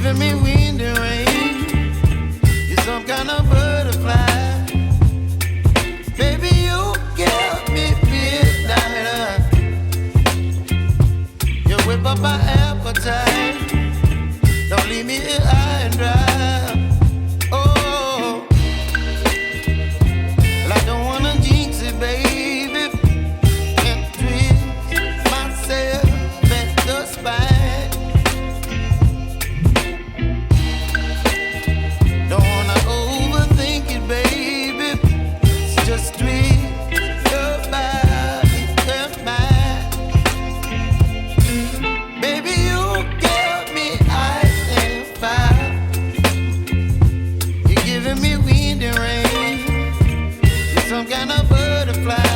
giving me wind and rain. You're some kind of butterfly. Baby, you give me midnight. You whip up my appetite. Don't leave me here high and dry. Oh, well, I don't wanna jinx it, baby. Can't twist myself at the spine. Don't wanna overthink it, baby. It's just twist your body and mine. Baby, you give me ice and fire. You're giving me wind and rain. You're some kind of butterfly.